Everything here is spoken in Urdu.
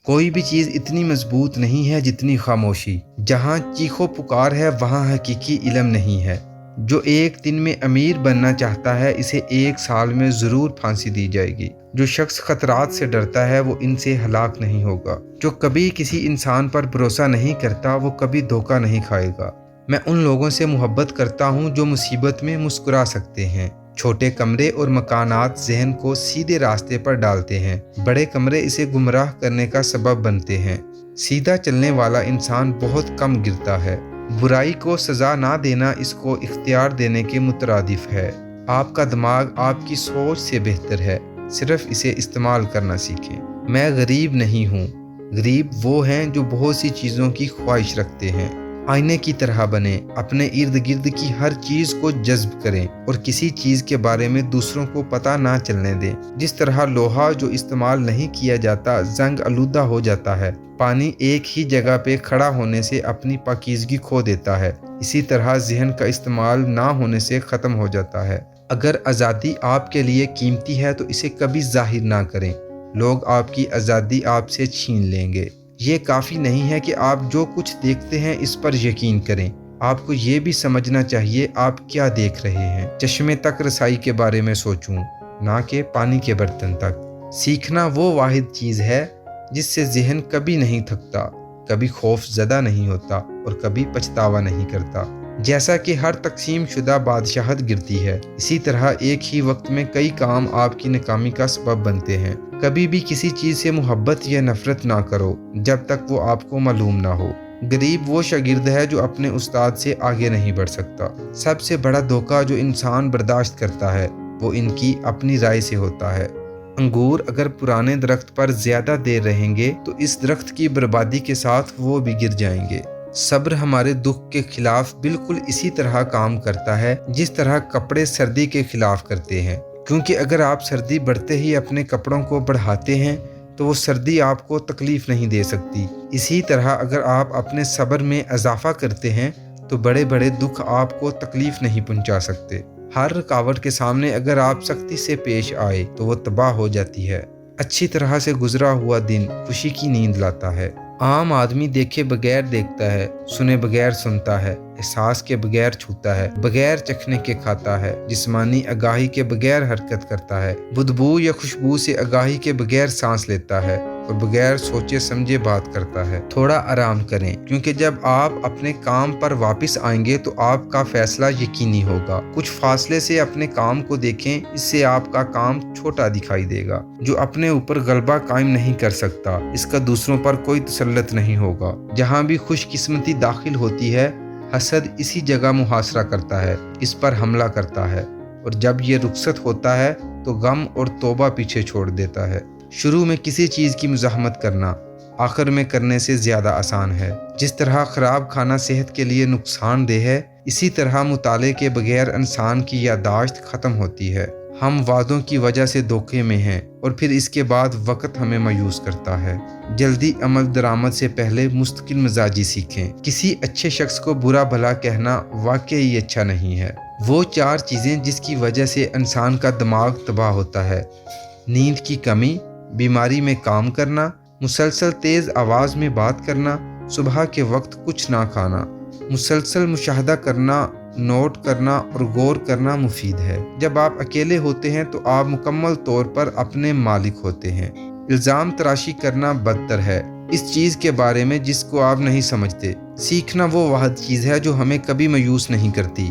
کوئی بھی چیز اتنی مضبوط نہیں ہے جتنی خاموشی۔ جہاں چیخو پکار ہے وہاں حقیقی علم نہیں ہے۔ جو ایک دن میں امیر بننا چاہتا ہے اسے 1 سال میں ضرور پھانسی دی جائے گی۔ جو شخص خطرات سے ڈرتا ہے وہ ان سے ہلاک نہیں ہوگا۔ جو کبھی کسی انسان پر بھروسہ نہیں کرتا وہ کبھی دھوکہ نہیں کھائے گا۔ میں ان لوگوں سے محبت کرتا ہوں جو مصیبت میں مسکرا سکتے ہیں۔ چھوٹے کمرے اور مکانات ذہن کو سیدھے راستے پر ڈالتے ہیں، بڑے کمرے اسے گمراہ کرنے کا سبب بنتے ہیں۔ سیدھا چلنے والا انسان بہت کم گرتا ہے۔ برائی کو سزا نہ دینا اس کو اختیار دینے کے مترادف ہے۔ آپ کا دماغ آپ کی سوچ سے بہتر ہے، صرف اسے استعمال کرنا سیکھیں۔ میں غریب نہیں ہوں۔ غریب وہ ہیں جو بہت سی چیزوں کی خواہش رکھتے ہیں۔ آئینے کی طرح بنیں، اپنے ارد گرد کی ہر چیز کو جذب کریں اور کسی چیز کے بارے میں دوسروں کو پتہ نہ چلنے دیں۔ جس طرح لوہا جو استعمال نہیں کیا جاتا زنگ آلودہ ہو جاتا ہے، پانی ایک ہی جگہ پہ کھڑا ہونے سے اپنی پاکیزگی کھو دیتا ہے، اسی طرح ذہن کا استعمال نہ ہونے سے ختم ہو جاتا ہے۔ اگر آزادی آپ کے لیے قیمتی ہے تو اسے کبھی ظاہر نہ کریں، لوگ آپ کی آزادی آپ سے چھین لیں گے۔ یہ کافی نہیں ہے کہ آپ جو کچھ دیکھتے ہیں اس پر یقین کریں، آپ کو یہ بھی سمجھنا چاہیے آپ کیا دیکھ رہے ہیں۔ چشمے تک رسائی کے بارے میں سوچوں، نہ کہ پانی کے برتن تک۔ سیکھنا وہ واحد چیز ہے جس سے ذہن کبھی نہیں تھکتا، کبھی خوف زدہ نہیں ہوتا اور کبھی پچھتاوا نہیں کرتا۔ جیسا کہ ہر تقسیم شدہ بادشاہت گرتی ہے، اسی طرح ایک ہی وقت میں کئی کام آپ کی ناکامی کا سبب بنتے ہیں۔ کبھی بھی کسی چیز سے محبت یا نفرت نہ کرو جب تک وہ آپ کو معلوم نہ ہو۔ غریب وہ شاگرد ہے جو اپنے استاد سے آگے نہیں بڑھ سکتا۔ سب سے بڑا دھوکہ جو انسان برداشت کرتا ہے وہ ان کی اپنی رائے سے ہوتا ہے۔ انگور اگر پرانے درخت پر زیادہ دیر رہیں گے تو اس درخت کی بربادی کے ساتھ وہ بھی گر جائیں گے۔ صبر ہمارے دکھ کے خلاف بالکل اسی طرح کام کرتا ہے جس طرح کپڑے سردی کے خلاف کرتے ہیں، کیونکہ اگر آپ سردی بڑھتے ہی اپنے کپڑوں کو بڑھاتے ہیں تو وہ سردی آپ کو تکلیف نہیں دے سکتی۔ اسی طرح اگر آپ اپنے صبر میں اضافہ کرتے ہیں تو بڑے بڑے دکھ آپ کو تکلیف نہیں پہنچا سکتے۔ ہر رکاوٹ کے سامنے اگر آپ سختی سے پیش آئے تو وہ تباہ ہو جاتی ہے۔ اچھی طرح سے گزرا ہوا دن خوشی کی نیند لاتا ہے۔ عام آدمی دیکھے بغیر دیکھتا ہے، سنے بغیر سنتا ہے، احساس کے بغیر چھوتا ہے، بغیر چکھنے کے کھاتا ہے، جسمانی آگاہی کے بغیر حرکت کرتا ہے، بدبو یا خوشبو سے آگاہی کے بغیر سانس لیتا ہے اور بغیر سوچے سمجھے بات کرتا ہے۔ تھوڑا آرام کریں، کیونکہ جب آپ اپنے کام پر واپس آئیں گے تو آپ کا فیصلہ یقینی ہوگا۔ کچھ فاصلے سے اپنے کام کو دیکھیں، اس سے آپ کا کام چھوٹا دکھائی دے گا۔ جو اپنے اوپر غلبہ قائم نہیں کر سکتا اس کا دوسروں پر کوئی تسلط نہیں ہوگا۔ جہاں بھی خوش قسمتی داخل ہوتی ہے، حسد اسی جگہ محاصرہ کرتا ہے، اس پر حملہ کرتا ہے، اور جب یہ رخصت ہوتا ہے تو غم اور توبہ پیچھے چھوڑ دیتا ہے۔ شروع میں کسی چیز کی مزاحمت کرنا آخر میں کرنے سے زیادہ آسان ہے۔ جس طرح خراب کھانا صحت کے لیے نقصان دہ ہے، اسی طرح مطالعے کے بغیر انسان کی یادداشت ختم ہوتی ہے۔ ہم وعدوں کی وجہ سے دھوکے میں ہیں اور پھر اس کے بعد وقت ہمیں مایوس کرتا ہے۔ جلدی عمل درآمد سے پہلے مستقل مزاجی سیکھیں۔ کسی اچھے شخص کو برا بھلا کہنا واقعی اچھا نہیں ہے۔ وہ 4 چیزیں جس کی وجہ سے انسان کا دماغ تباہ ہوتا ہے: نیند کی کمی، بیماری میں کام کرنا، مسلسل تیز آواز میں بات کرنا، صبح کے وقت کچھ نہ کھانا۔ مسلسل مشاہدہ کرنا، نوٹ کرنا اور غور کرنا مفید ہے۔ جب آپ اکیلے ہوتے ہیں تو آپ مکمل طور پر اپنے مالک ہوتے ہیں۔ الزام تراشی کرنا بدتر ہے اس چیز کے بارے میں جس کو آپ نہیں سمجھتے۔ سیکھنا وہ واحد چیز ہے جو ہمیں کبھی مایوس نہیں کرتی۔